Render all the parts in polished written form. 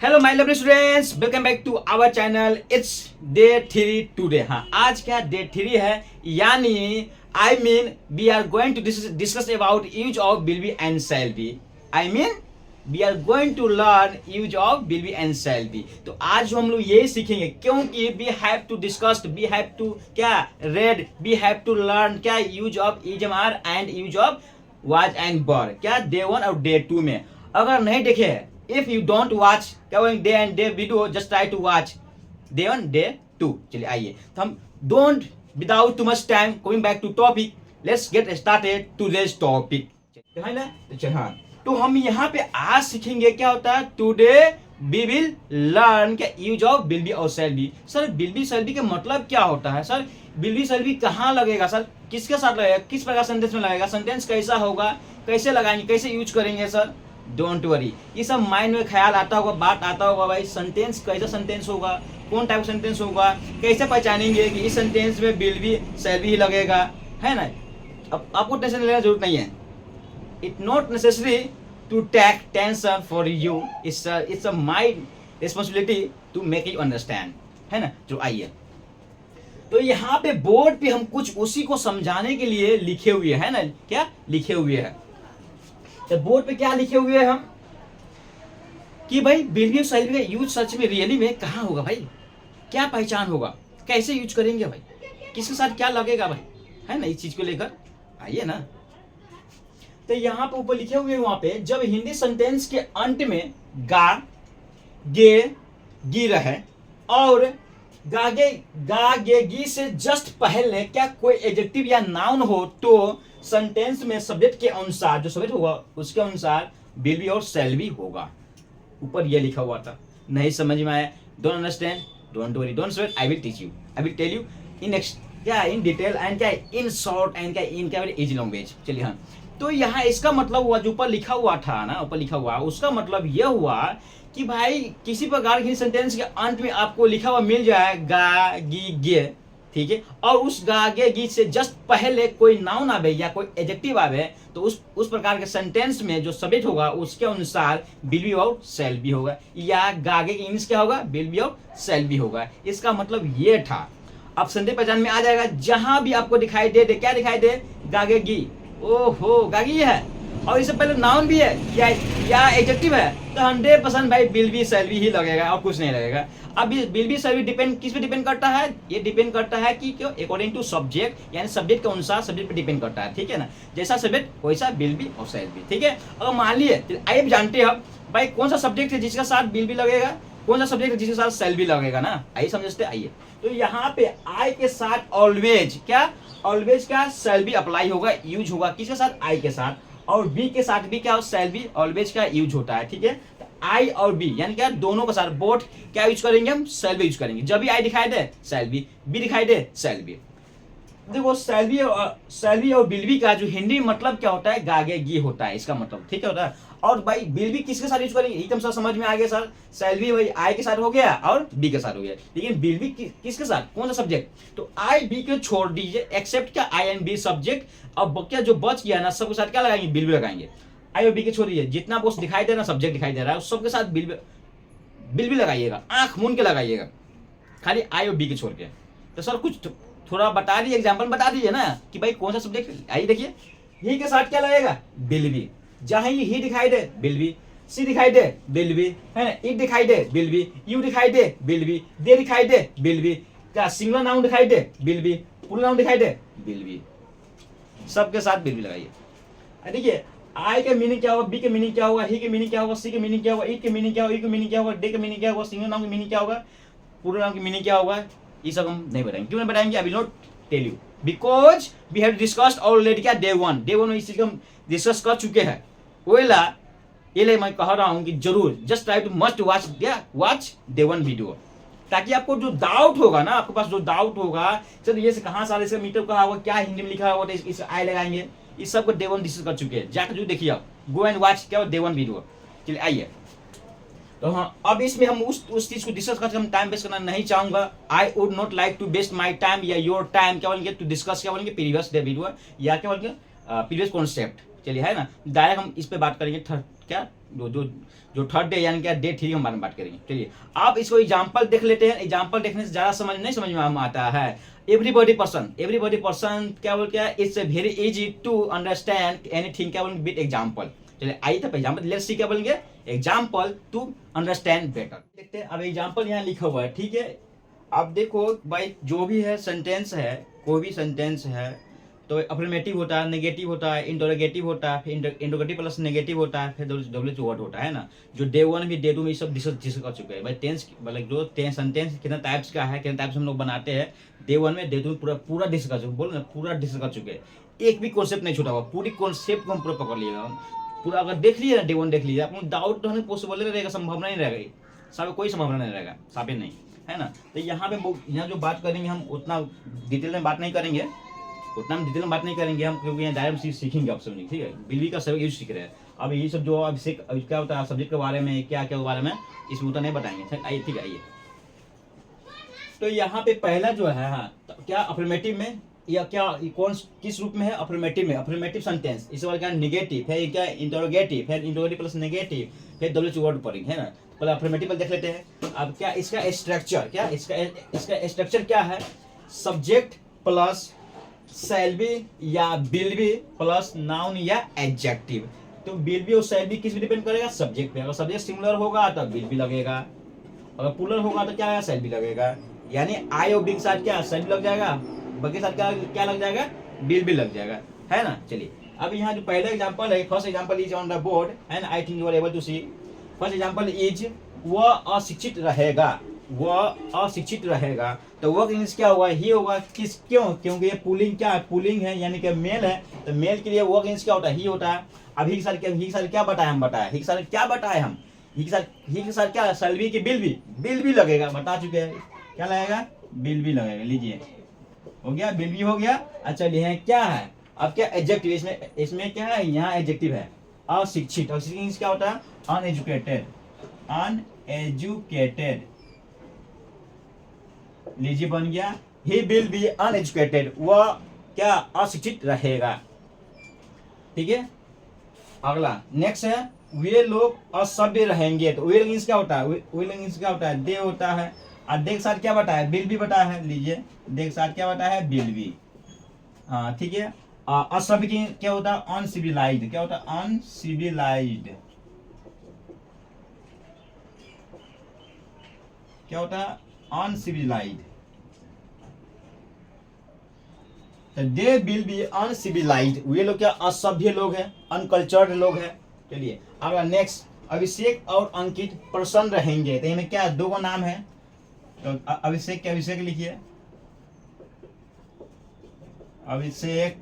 Hello my lovely students, welcome back to our channel. It's day 3 today. हाँ, आज क्या day 3 है, यानी we are going to discuss about use of will be and shall be. We are going to learn use of will be and shall be. तो आज हम लोग यही सीखेंगे, क्योंकि we have to discuss, we have to क्या read, we have to learn क्या use of is M R and use of was and were, क्या डे 1 और डे 2 में। अगर नहीं देखे, इफ यू डोंट वॉच क्या बोलेंगे day and day video, just try to watch day 1 day 2। चलिए आइए, तो हम don't without too much time going back to topic, let's get started today's topic, है ना। चलिए हाँ, तो हम यहाँ पे आज सीखेंगे क्या होता है टुडे वी विल लर्न क्या यूज ऑफ विल बी और shall be. Sir will be shall be का मतलब क्या होता है? Sir will be shall be कहाँ लगेगा? सर किसके साथ लगेगा, किस प्रकार सेंटेंस में लगेगा, सेंटेंस कैसा होगा, कैसे लगाएंगे, कैसे यूज करेंगे? सर डोंट वरी, ये सब माइंड में ख्याल आता होगा, बात आता होगा भाई, सेंटेंस कैसा सेंटेंस होगा, कौन टाइप का सेंटेंस होगा, कैसे पहचानेंगे कि इस सेंटेंस में विल बी शैल बी ही लगेगा, है ना। अब आपको टेंशन लेने की जरूरत नहीं है। It not necessary to take tension for you, it's a my responsibility to make you understand, है ना। जो आइए, तो यहाँ पे बोर्ड पे हम कुछ उसी को समझाने के लिए लिखे हुए है ना, क्या लिखे हुए हैं। तो बोर्ड पे क्या लिखे हुए हैं हम कि भाई विल बी शैल बी का यूज सच में रियली में कहाँ होगा भाई, क्या पहचान होगा, कैसे यूज करेंगे भाई, किसके साथ क्या लगेगा भाई, है ना। इस चीज को लेकर आइए ना, तो यहाँ पे ऊपर लिखे हुए हैं, वहां पे जब हिंदी सेंटेंस के अंत में गा गे गी रहे और गा गे गी से जस्ट पहले क्या कोई एडजेक्टिव या नाउन हो, तो सेंटेंस में सब्जेक्ट के अनुसार जो सब्जेक्ट होगा उसके अनुसार विल बी और शैल बी होगा। ऊपर ये लिखा हुआ था, नहीं समझ में आया, don't understand, don't worry, don't sweat, I will teach you, I will tell you in क्या इन डिटेल एंड क्या इन शॉर्ट एंड क्या इन क्या इजी लैंग्वेज। चलिए हाँ, तो यहाँ इसका मतलब हुआ, जो ऊपर लिखा हुआ था ना, ऊपर लिखा हुआ, उसका मतलब यह हुआ कि भाई किसी प्रकार की सेंटेंस के अंत में आपको लिखा हुआ मिल जाए गा गी गे, ठीक है, और उस गा गे गी से जस्ट पहले कोई नाउन आवे या कोई एडजेक्टिव आवे, तो उस प्रकार के सेंटेंस में जो सब्जेक्ट होगा उसके अनुसार विल बी और शैल बी होगा, या गागे के इंग्लिश क्या होगा, विल बी और शैल बी होगा। इसका मतलब ये था। अब संदेश पहचान में आ जाएगा, जहां भी आपको दिखाई दे क्या दिखाई दे, गागे गी, ओहो गागी है, और इससे पहले नाउन भी है या एडजेक्टिव है, तो 100% भाई विल बी शैल बी ही लगेगा और कुछ नहीं लगेगा। अब will be shall be depend किस पे डिपेंड करता है? ये डिपेंड करता है कि क्यों, अकॉर्डिंग टू सब्जेक्ट, यानी सब्जेक्ट के अनुसार सब्जेक्ट पे डिपेंड करता है, ठीक है ना। जैसा सब्जेक्ट वैसा विल बी और शैल बी, ठीक है। अगर मान लिए आइए जानते हैं भाई कौन सा सब्जेक्ट है जिसके साथ विल बी लगेगा, कौन सा सब्जेक्ट है जिसके साथ शैल बी लगेगा ना, आइए समझते आइए। तो यहाँ पे आई के साथ ऑलवेज क्या शैल बी अप्लाई होगा, यूज होगा, किसके साथ, आई के साथ, और बी के साथ भी क्या शैल बी ऑलवेज का यूज होता है, ठीक है। तो आई और बी यानी क्या दोनों के साथ बोथ क्या यूज करेंगे, हम शैल बी यूज करेंगे। जब भी आई दिखाई दे शैल बी दिखाई दे शैल बी। देखो शैल बी और विल बी का जो हिंदी मतलब क्या होता है, गागे गी होता है, इसका मतलब, ठीक है, होता है। और भाई विल बी किसके साथ यूज करेंगे, एकदम सर समझ में आ गया सर। शैल बी भाई आई के साथ हो गया और बी के साथ हो गया, लेकिन विल बी किसके साथ, कौन सा सब्जेक्ट, तो आई बी को छोड़ दीजिए, एक्सेप्ट क्या आई एंड बी सब्जेक्ट। अब क्या जो बच गया ना, सबके साथ क्या लगाएंगे, विल बी लगाएंगे। आई और बी के छोड़िए, जितना आपको दिखाई दे रहा सब्जेक्ट दिखाई दे रहा है, सबके साथ विल बी लगाइएगा, आंख मूंद के लगाइएगा, खाली आई और बी के छोड़ के। तो सर कुछ थोड़ा बता दीजिए, एग्जाम्पल बता दीजिए ना कि भाई कौन सा सब्जेक्ट। आइए देखिए, ही के साथ क्या लगेगा, विल बी, जहां ही दिखाई दे विल बी, सी दिखाई दे विल बी, है ना, इट दिखाई दे विल बी, यू दिखाई दे विल बी, दे दिखाई दे विल बी, क्या सिंगुलर नाउन दिखाई दे विल बी, प्लूरल नाउन दिखाई दे विल बी, सबके साथ विल बी लगाइए। देखिए आई के मीनिंग क्या होगा, बी के मीनिंग क्या होगा, ही के मीनिंग क्या होगा, सी के मीनिंग क्या होगा, इट के मीनिंग क्या होगा, यू के मीनिंग क्या होगा, डे के मीनिंग क्या होगा, सिंगुलर नाउन के मीनिंग क्या होगा, प्लूरल नाउन की मीनिंग क्या होगा, ये सब हम नहीं बताएंगे। क्यों नहीं बताएंगे, I will not tell you, because we have discussed already क्या डे 1 में इस चीज को हम डिस्कस कर चुके हैं। ओला ये मैं कह रहा हूं कि जरूर just try to must watch day 1 video, ताकि आपको जो डाउट होगा ना, आपके पास जो डाउट होगा, चलो ये से कहां सारे इसका मीटर कहा होगा, क्या हिंदी में लिखा होगा, इस आई लगाएंगे, इस सब को डे 1 डिस्कस कर चुके हैं, जाकर जो देखिए आप, गो एंड वॉच क्या डे 1 वीडियो। चलिए आइए, तो हाँ अब इसमें हम उस चीज को डिस्कस करके हम टाइम वेस्ट करना नहीं चाहूंगा। I would not like to waste my time या योर टाइम, क्या बोलेंगे, टू डिस्कस क्या बोलेंगे प्रीवियस वीडियो या क्या बोलेंगे प्रीवियस कॉन्सेप्ट। चलिए है ना, डायरेक्ट हम इस पे बात करेंगे क्या जो थर्ड डे यानी क्या डे 3 हम बारे में बात करेंगे। चलिए आप इसको एग्जाम्पल देख लेते हैं। एग्जाम्पल देखने से ज़्यादा समझ में आता है। एवरीबॉडी पर्सन क्या बोलते हैं, it's very easy to understand anything क्या बोलेंगे विद एग्जाम्पल। चलिए आइए तब एग्जाम्पल लेट्स सी क्या बोलेंगे, एग्जाम्पल टू अंडरस्टैंड बेटर। देखते हैं अब एग्जाम्पल यहाँ लिखा हुआ है, ठीक है। अब देखो भाई जो भी है सेंटेंस है, कोई भी सेंटेंस है तो अफर्मेटिव होता है, नेगेटिव होता है, इंटरोगेटिव होता है, फिर इंटरोगेटिव प्लस नेगेटिव होता है, फिर डब्ल्यू वर्ड होता है ना। जो डे 1 भी डे 2 में सब डिस्कस कर चुके हैं भाई। टेंस मतलब जो सेंटेंस कितना टाइप्स का है, कितना टाइप्स हम लोग बनाते हैं, डे 1 में डे 2 में पूरा डिस्कस कर चुके, बोलो ना पूरा डिस्कस कर चुके हैं। एक भी कॉन्सेप्ट नहीं छूटा हुआ, पूरी कॉन्सेप्ट को हम पूरा पकड़ लिएगा पूरा। अगर देख लीजिए ना डे 1 देख लीजिए, आपको डाउट होने पॉसिबल रहेगा, संभावना नहीं रहेगा, सब कोई संभावना नहीं रहेगा, साबित नहीं है ना। तो यहाँ जो बात करेंगे हम उतना डिटेल में बात नहीं करेंगे, हम क्योंकि यहाँ डायरेक्ट सीखेंगे आप समझेंगे, ठीक है। बिल्ली का सब यूज सीख रहे हैं। अब ये सब जो अभिषेक क्या होता है सब्जेक्ट के बारे में, क्या क्या बारे में इसमें उतना नहीं बताएंगे, आइए ठीक है आइए। तो यहाँ पे पहला जो है हाँ, तो क्या अफर्मेटिव में या क्या कौन किस रूप में है, अफर्मेटिव में, अफर्मेटिव सेंटेंस। इस बार क्या नेगेटिव है, क्या इंटरोगेटिव, फिर इंटरोगेटिव प्लस नेगेटिव, फिर डब्ल्यू वर्ड पढ़ेंगे है ना। पहले अफर्मेटिव देख लेते हैं। अब क्या इसका स्ट्रक्चर, क्या इसका स्ट्रक्चर क्या है, सब्जेक्ट प्लस शैल बी या विल बी प्लस नाउन या एडजेक्टिव। तो विल बी और शैल बी किस पे डिपेंड करेगा, सब्जेक्ट पे। अगर सब्जेक्ट सिंगुलर होगा तो विल बी लगेगा, अगर प्लूरल होगा तो क्या है, शैल बी लगेगा। यानी आई और बी के साथ क्या शैल बी लग जाएगा, बी के साथ क्या लग जाएगा, विल बी लग जाएगा, है ना। चलिए अब यहाँ जो पहला एग्जांपल है, first example is on the board and I think you are able to see. First example is वह अशिक्षित रहेगा, तो वर्क इंग्लिश क्या होगा, ही होगा। क्योंकि ये पुलिंग क्या है, पुलिंग है यानी कि मेल है, तो मेल के लिए वर्क इंग्लिश क्या होता है, ही होता है। अब ही के साथ क्या बताया हम, ही के साथ क्या सैलरी की बिल भी लगेगा, बता चुके हैं। क्या लगेगा, बिल भी लगेगा। लीजिए हो गया, बिल भी हो गया। अच्छा लिए क्या है, अब क्या एडजेक्टिव, इसमें क्या है, यहाँ एडजेक्टिव है अशिक्षित। अशिक्षित क्या होता है, अनएजुकेटेड। लीजिए बन गया, ही विल बी अनएजुकेटेड, वह क्या अशिक्षित रहेगा, ठीक है। अगला नेक्स्ट है, वे लोग असभ्य रहेंगे। तो वे क्या होता है, दे होता है। और दे के साथ क्या बताया, बिल भी बताया है। लीजिए दे के साथ क्या बताया है, बिल भी, हाँ ठीक है। असभ्य क्या होता है, अनसिविलाइज्ड। क्या होता है, अनसिविलाइज्ड। क्या होता है, uncivilised. They will be uncivilised, वे लोग क्या असभ्य लोग हैं, अनकल्चर्ड लोग हैं। चलिए अगला नेक्स्ट, अभिषेक और अंकित प्रसन्न रहेंगे। तो इनमें क्या दो नाम है, तो अभिषेक के अभिषेक लिखिए, अभिषेक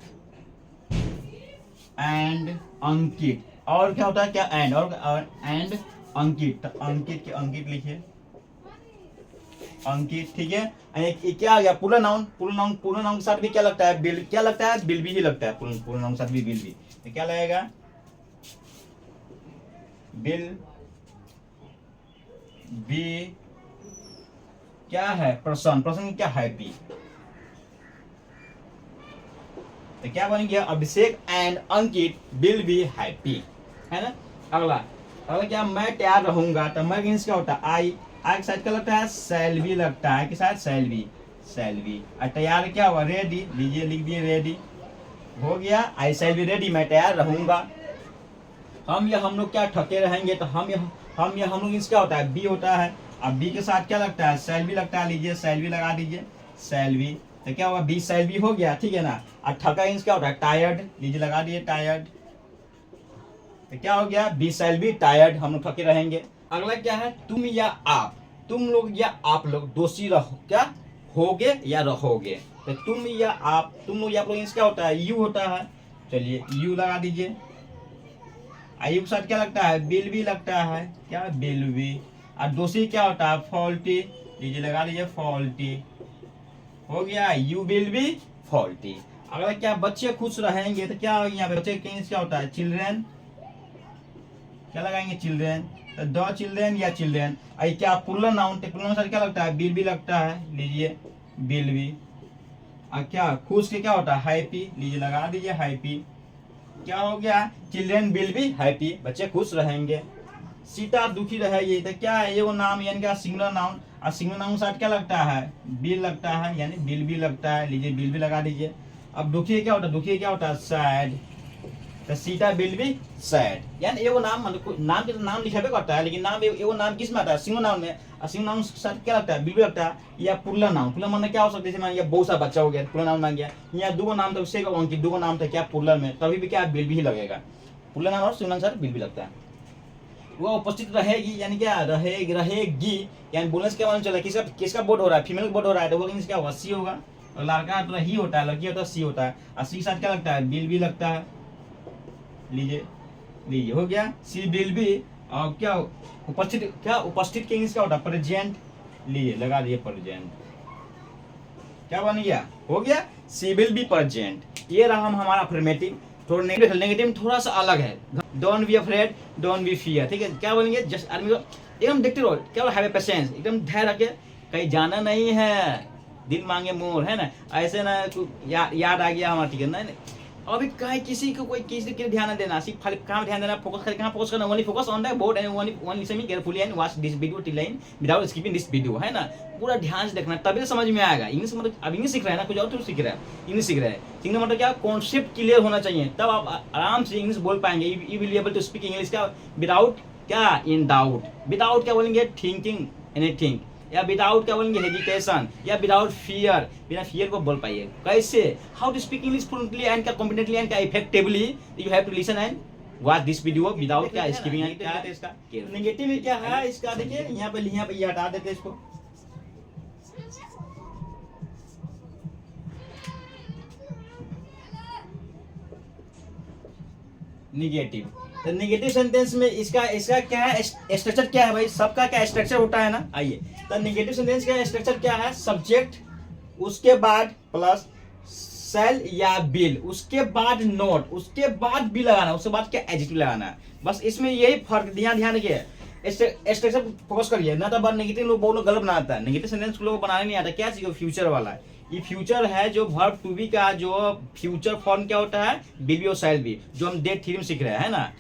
एंड अंकित। और क्या होता है, क्या एंड और एंड अंकित, तो अंकित के अंकित लिखिए, अंकित, ठीक है। क्या आ गया, पूरा नाउन के साथ भी क्या लगता है, बिल, क्या लगता है, बिल भी ही लगता है। पूरा नाउन के साथ भी बिल भी, तो क्या लगेगा, बिल बी क्या है, प्रसन्न क्या, हैप्पी। तो क्या बन गया, Abhishek and Ankit will be happy, है ना। अगला क्या, मैं तैयार रहूंगा। तो मैं क्या होता है, आई के साथ क्या लगता है, शैल बी लगता है, के साथ शैल बी। और तैयार क्या हुआ, रेडी। लीजिए लिख दिए, रेडी हो गया, आई शैल बी रेडी, मैं तैयार रहूंगा। हम लोग क्या ठके रहेंगे। तो हम लोग क्या होता है, बी होता है। अब बी के साथ क्या लगता है, शैल बी लगता है। लीजिए शैल बी लगा दीजिए, शैल बी। तो क्या हुआ, बी शैल बी हो गया, ठीक है ना। और ठका क्या होता है, टायर्ड। लीजिए लगा दिए, टायर्ड। तो क्या हो गया, बी शैल बी टायर्ड, हम लोग ठके रहेंगे। अगला क्या है, तुम या आप, तुम लोग या आप लोग दोषी रहो, क्या होगे या रहोगे। तो तुम लोग या आप लोग क्या होता है, यू होता है। चलिए यू लगा दीजिए। यू के साथ क्या लगता है, बिल भी लगता है, क्या बिल भी। और दोषी क्या होता है, फॉल्टी। लीजिए लगा लीजिए, फॉल्टी हो गया, यू विल बी फॉल्टी। अगला क्या, बच्चे खुश रहेंगे। तो क्या यहाँ पे बच्चे क्या होता है, चिल्ड्रेन। क्या लगाएंगे, चिल्ड्रेन। तो द चिल्ड्रेन या चिल्ड्रेन। आई क्या प्लूरल नाउन, तो प्लूरल साथ क्या लगता है, बिल भी लगता है। लीजिए बिल भी। और क्या खुश के क्या होता है, हैप्पी। लीजिए लगा दीजिए, हैप्पी। क्या हो गया, चिल्ड्रेन विल बी हैप्पी, बच्चे खुश रहेंगे। सीता दुखी रहेगी, तो क्या है ये वो नाम यानी क्या सिंगुलर नाउन, और सिंगुलर नाउन के साथ क्या लगता है, बिल लगता है, यानी बिल भी लगता है। लीजिए बिल भी लगा दीजिए। अब दुखी क्या होता है, दुखी क्या होता है, सैड, तो सीता बिल भी सैड, यानी एगो नाम मतलब नाम के तो नाम लिखेबे करता है, लेकिन नाम एगो नाम किस में आता है, सिंगुलर नाउन में, और सिंगुलर नाउन के साथ क्या लगता है, बिल भी लगता है। या प्लुरल नाउन, प्लुरल नाउन क्या हो सकता है, जैसे मान लिया बहुत सा बच्चा हो गया, प्लुरल नाउन मान गया। या दो नाम तो उससे उनकी दो नाम था क्या प्लुरल में, तभी भी क्या बिल भी ही लगेगा। प्लुरल नाउन और सिंगुलर नाउन बिल भी लगता है। वो उपस्थित रहेगी यानी क्या रहेगी, यानी बोलने से क्या मालूम चला किसका किसका बोर्ड हो रहा है, फीमेल बोर्ड हो रहा है, तो वो इंग्लिश क्या होगा, सी होगा। और लड़का तो ही होता है, लड़की होता है सी होता है, और सी के साथ क्या लगता है, बिल भी लगता है। लीजिए लीजिए हो गया, सी बिल भी। और क्या उपस्थित, क्या उपस्थित के इंग्लिश क्या होता है, प्रेजेंट। लीजिए लगा दिए प्रेजेंट, क्या बन गया, हो गया, सी विल बी प्रेजेंट। ये रहा हमारा अफर्मेटिव। थोड़ा नेगेटिव थोड़ा सा अलग है, don't be afraid, don't be fear, ठीक है। क्या बोलेंगे, जस्ट आदमी को एकदम देखते रहो, क्या हैव ए पेशेंस, एकदम धैर्य रखे, कहीं जाना नहीं है, दिल मांगे मोर, है ना, ऐसे ना याद आ गया हमारा, ठीक है ना। अभी कहीं किसी को कोई किसी के ध्यान न देना, सिर्फ खाली कहाँ ध्यान देना, फोकस खाली कहाँ फोकस करना, only focus on the board and only listen carefully and watch this video till and without skipping this video, है ना। पूरा ध्यान से देखना, तभी तो समझ में आएगा। इंग्लिश मतलब अब इंग्लिश सीख रहे हैं ना, कुछ और तो सीख रहा है, इंग्लिश सीख रहे हैं, सीखने मतलब क्या, कॉन्सेप्ट क्लियर होना चाहिए, तब आप आराम से इंग्लिश बोल पाएंगे। You will be able to speak English क्या, विदाउट क्या, इन डाउट, विदाउट क्या बोलेंगे, थिंकिंग एनीथिंग, या विदाउट क्या बोलेंगे, हेजिटेशन, या विदाउट फियर, बिना फियर को बोल पाइए। कैसे, how to speak English fluently and क्या कॉम्पिटेंटली एंड क्या effectively, you have to listen and watch this video without क्या स्किपिंग एंड क्या है इसका नेगेटिव में क्या है इसका। देखिए यहाँ पे ये हटा देते हैं इसको। निगेटिव, तो निगेटिव सेंटेंस में इसका इसका क्या है स्ट्रक्चर, क्या है भाई, सबका क्या स्ट्रक्चर होता है ना। आइए, तो निगेटिव सेंटेंस का स्ट्रक्चर क्या है, सब्जेक्ट, उसके बाद प्लस सेल या बिल, उसके बाद नोट, उसके बाद भी लगाना, उसके बाद क्या एडजेक्टिव लगाना है। बस इसमें यही फर्क, ध्यान रखिए, स्ट्रक्चर फोकस करिए ना। तो बार नेगेटिव लोग बहुत लोग गलत बनाता है, नेगेटिव सेंटेंस लोग बनाने नहीं आता। क्या चाहिए, फ्यूचर वाला है, ये फ्यूचर है, जो वर्ब टू बी का जो फ्यूचर फॉर्म क्या होता है, विल बी और शैल बी, जो हम डे थ्री में सीख रहे हैं ना।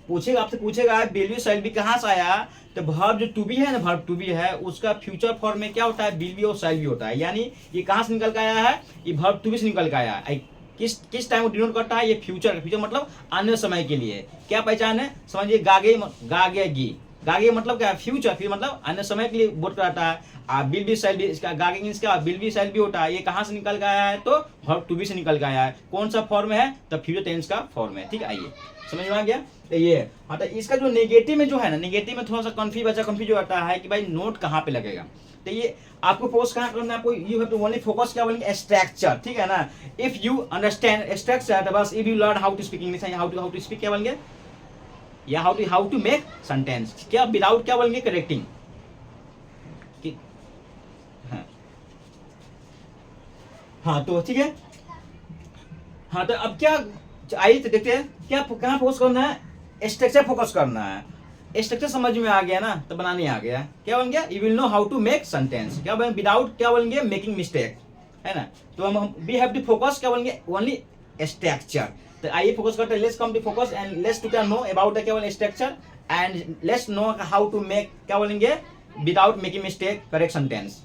पूछेगा, आपसे पूछेगा विल बी शैल बी कहाँ से आया, तो वर्ब जो टू बी है ना, वर्ब टू बी है, उसका फ्यूचर फॉर्म में क्या होता है, विल बी और शैल बी होता है। यानी ये कहाँ से निकल के आया है, ये वर्ब टू बी से निकल के आया है। किस टाइम को डिनोट करता है, ये फ्यूचर, फ्यूचर मतलब आने समय के लिए। क्या पहचान है, समझिए, गागेगी, गागे मतलब क्या, फ्यूचर, फिर मतलब अन्य समय के लिए बोट कराता है। बिल बी शैल बी, इसका गागे इसका बिल बी शैल बी होता है। ये कहाँ से निकल गया है, तो वर्ब टू बी से निकल गया है। कौन सा फॉर्म है, तो फ्यूचर टेंस का फॉर्म है। ठीक है, आइए समझ में आ गया। तो ये हाँ, तो इसका जो नेगेटिव में जो है ना, नेगेटिव में थोड़ा सा कंफ्यूज होता है कि भाई नोट कहाँ पे लगेगा। तो ये आपको फोकस कहाँ करना है, आपको you have to only focus क्या बोलेंगे, स्ट्रक्चर, ठीक है ना। इफ यू अंडरस्टैंड स्ट्रक्चर, तो बस if you learn how to speak English, how to speak क्या बोलेंगे, या हाउ टू मेक सेंटेंस, क्या विदाउट क्या बोलेंगे, करेक्टिंग। हाँ तो ठीक है। हाँ तो अब क्या, आइए तो देखते हैं क्या कहाँ फोकस करना है, स्ट्रक्चर फोकस करना है। स्ट्रक्चर समझ में आ गया ना, तो बनाने आ गया। क्या बन गया, you will know how to make sentence, क्या बोलेंगे, विदाउट क्या बोलेंगे, मेकिंग मिस्टेक, है ना। तो हम वी हैव टू फोकस क्या बोलेंगे, ओनली स्ट्रक्चर। तो आइए फोकस करते हैं, let's come to focus and let's to क्या नो अबाउट क्या बोलेंगे structure and let's know how to make क्या बोलेंगे, without making mistake correct sentence.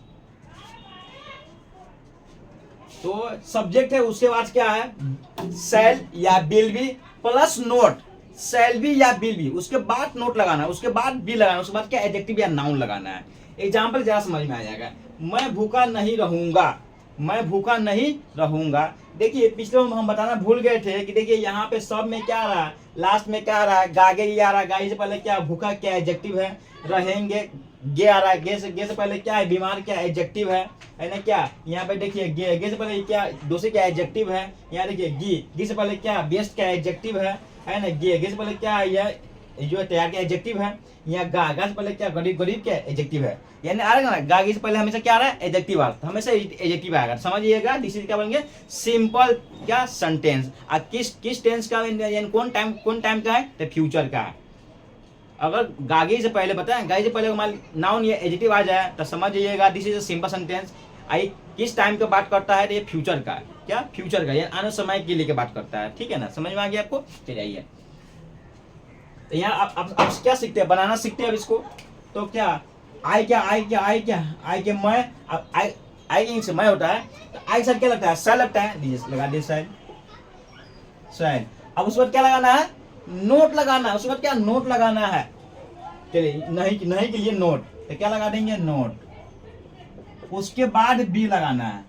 तो सब्जेक्ट है, उसके बाद क्या है, शैल या will be plus not, shall be या विल बी, उसके बाद नोट लगाना, उसके बाद बी लगाना, उसके बाद क्या एडजेक्टिव या नाउन लगाना है। एग्जाम्पल जरा समझ में आ जाएगा। मैं भूखा नहीं रहूंगा, मैं भूखा नहीं रहूंगा। देखिए पिछले हम बताना भूल गए थे कि देखिए यहाँ पे सब में क्या आ रहा है, लास्ट में क्या आ रहा है, गागे ही आ रहा है। गागे से पहले क्या, भूखा क्या एडजेक्टिव है, रहेंगे गे आ रहा है, गे से पहले क्या है, बीमार क्या एडजेक्टिव है ना। क्या यहाँ पे देखिए गे से पहले क्या, दूसरे क्या एडजेक्टिव है। यहाँ देखिए गी से पहले क्या, बेस्ट क्या एडजेक्टिव है ना। गे से पहले क्या है, यह जो तैयार के एडजेक्टिव है। यहाँ गा से पहले क्या, गरीब क्या एडजेक्टिव है। यानी आ रहा है ना, गागी से पहले हमेशा क्या आ रहा है, एडजेक्टिव आ रहा है, हमेशा एडजेक्टिव आएगा। समझिएगा, दिस इज क्या बोलेंगे, सिंपल क्या सेंटेंस। किस टेंस का, यानी कौन टाइम का है, तो फ्यूचर का है। अगर गागी से पहले बताएं, गागी से पहले नाउन या एडजेक्टिव आ जाए तो समझ जाइएगा this is a simple sentence. I किस टाइम का बात करता है, तो ये फ्यूचर का है। क्या, फ्यूचर का, यानी आने समय के लिए बात करता है। ठीक है ना, समझ में आ गया आपको। चलिए आइए, तो यहाँ आप क्या सीखते हैं, बनाना सीखते हैं अब इसको। तो क्या आई के मैं, आई के से मैं होता है, तो आई के साथ क्या लगता है, सै लगता है, दीजिए लगा दिए सै। अब उसके बाद क्या लगाना है, नोट लगाना है। उसके बाद क्या, नोट लगाना है। चलिए नहीं के लिए नोट, तो क्या लगा देंगे, नोट। उसके बाद बी लगाना है,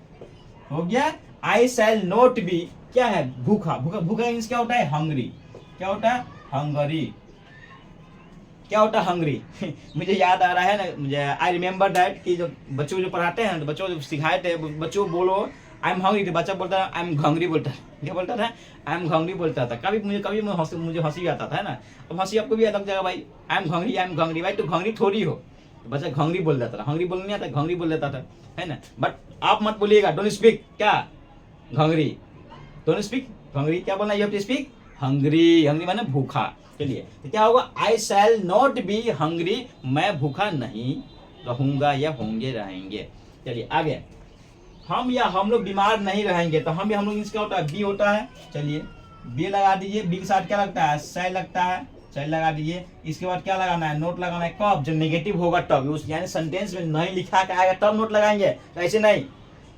हो गया। आई शैल नोट बी, क्या है, भूखा। भूखा मीन्स क्या होता है, हंग्री। क्या होता है, हंगरी। क्या होता है, हंग्री। मुझे याद आ रहा है ना, मुझे आई रिमेम्बर दैट कि जो बच्चों को जो पढ़ाते हैं, तो बच्चों को सिखाए थे, बच्चों को बोलो आई एम हंग्री, तो बच्चा बोलता है आई एम घंगरी बोलता है। क्या बोलता था, आई एम घंगरी बोलता था। कभी मुझे हंसी आता था, है ना। अब हंसी आपको भी अलग जगह, भाई आई एम घंगरी, भाई तो घंगरी थोड़ी हो। तो बच्चा घंगरी बोल देता था, हंगरी बोलने नहीं आता, घंगरी बोल देता था, है ना। बट आप मत बोलिएगा, डोंट स्पीक क्या, घंगरी, डोंट स्पीक घंगरी। क्या बोलना, you have to speak hungry. Hungry माने भूखा। चलिए, तो क्या होगा, I shall not be hungry, मैं भूखा नहीं रहूंगा या होंगे, रहेंगे। चलिए आगे, हम लोग बीमार नहीं रहेंगे। तो हम लोग इसका होता है, बी होता है। चलिए बी लगा दीजिए, बी के साथ क्या लगता है, शैल लगता है, शैल लगा दीजिए। इसके बाद क्या लगाना है, नोट लगाना है। कब, जब नेगेटिव होगा तब, उस यानी सेंटेंस में नहीं लिखा के आएगा तब नोट लगाएंगे, तो ऐसे नहीं।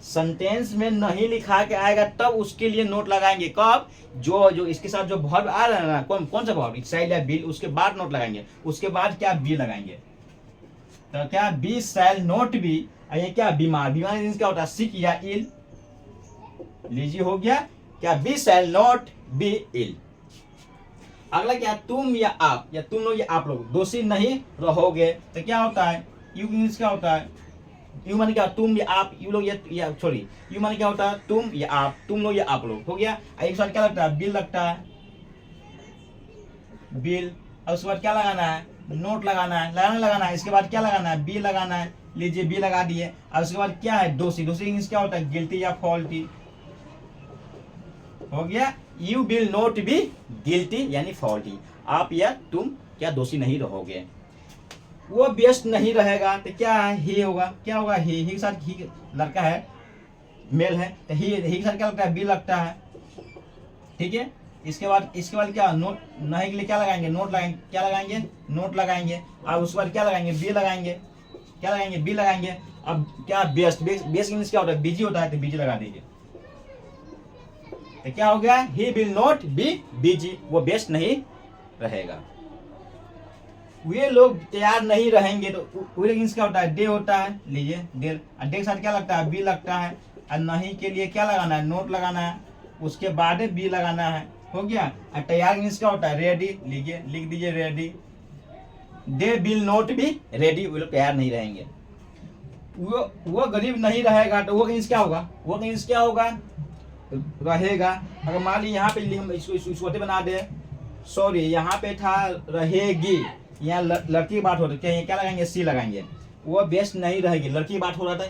सेंटेंस में नहीं लिखा के आएगा तब उसके लिए नोट लगाएंगे। कब, जो इसके साथ जो वर्ब आ रहा है ना, कौन सा वर्ब, शैल या बी, उसके बाद नोट लगाएंगे। उसके बाद क्या, बी लगाएंगे। तो क्या, बी शैल नोट बी, ये क्या, बीमार। बीमार मींस क्या होता है, सिक या इल। लीजिए हो गया क्या, be shall not be ill. अगला क्या, तुम या आप, या तुम लोग या आप लोग दोषी नहीं रहोगे। तो क्या होता है, यू मींस क्या होता है, यू माने क्या, तुम या आप, यू लोग या सॉरी, यू माने क्या होता है, तुम या आप, तुम लोग या आप लोग, हो गया। एक साथ क्या लगता है, बिल लगता है, बिल। और उसके बाद क्या लगाना है, नोट लगाना है, लगाना है। इसके बाद क्या लगाना है, बी लगाना है। लीजिए बी लगा दिए। और उसके बाद क्या है, दोषी। दोषी मींस क्या होता है, गिल्टी या फॉल्टी, हो गया। You will not be guilty यानी फॉल्टी, आप या तुम क्या दोषी नहीं रहोगे। वो व्यस्त नहीं रहेगा, तो क्या है, ही होगा। क्या होगा, ही के साथ, ही लड़का है, मेल है, तो ही के साथ क्या लगता है, बी लगता है, ठीक है। इसके बाद क्या, नोट नहीं के लिए क्या लगाएंगे, नोट लगाएंगे। क्या लगाएंगे, नोट लगाएंगे। और उसके बाद क्या लगाएंगे, बी लगाएंगे। क्या लगाएंगे, बी लगाएंगे। अब क्या, व्यस्त मींस क्या होता है, बिजी होता है, तो बिजी लगा दीजिए। तो क्या हो गया, he will not be busy, वो व्यस्त नहीं रहेगा। वे लोग तैयार नहीं रहेंगे, तो वे मींस क्या होता है, डे होता है। लीजिए डे, डे के साथ क्या लगता है, बी लगता है। और नहीं के लिए क्या लगाना है, नोट लगाना है। उसके बाद बी लगाना है, हो गया। और तैयार मींस क्या होता है, रेडी। लीजिए लिख दीजिए, ready. They will not be ready, वो लोग तैयार नहीं रहेंगे। वो गरीब नहीं रहेगा, तो वो मींस क्या होगा, वो मींस क्या होगा, रहेगा। अगर मान ली यहाँ पे हम इसको छोटे बना दे, सॉरी यहाँ पे था रहेगी, यहाँ लड़की की बात हो रही है, क्या लगाएंगे, सी लगाएंगे। वो बेस्ट नहीं रहेगी, लड़की की बात हो रहा था,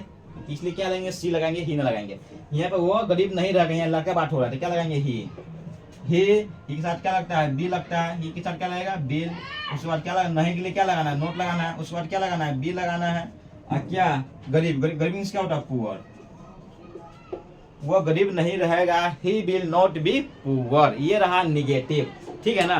इसलिए क्या लगाएंगे, सी लगाएंगे, ही ना लगाएंगे। यहाँ पे वो गरीब नहीं रहेगा, यहाँ लड़का बात हो रहा था, क्या लगाएंगे, ही के साथ क्या लगता है, बी लगता है। ही के साथ क्या लगेगा, बिल। उसके बाद क्या लगाना, नहीं के लिए क्या लगाना है, नोट लगाना है। उसके बाद क्या लगाना है, बी लगाना है। और क्या, गरीब मीन्स क्या होता है, पुअर। वो गरीब नहीं रहेगा, he will not be poor, ये रहा निगेटिव, ठीक है ना।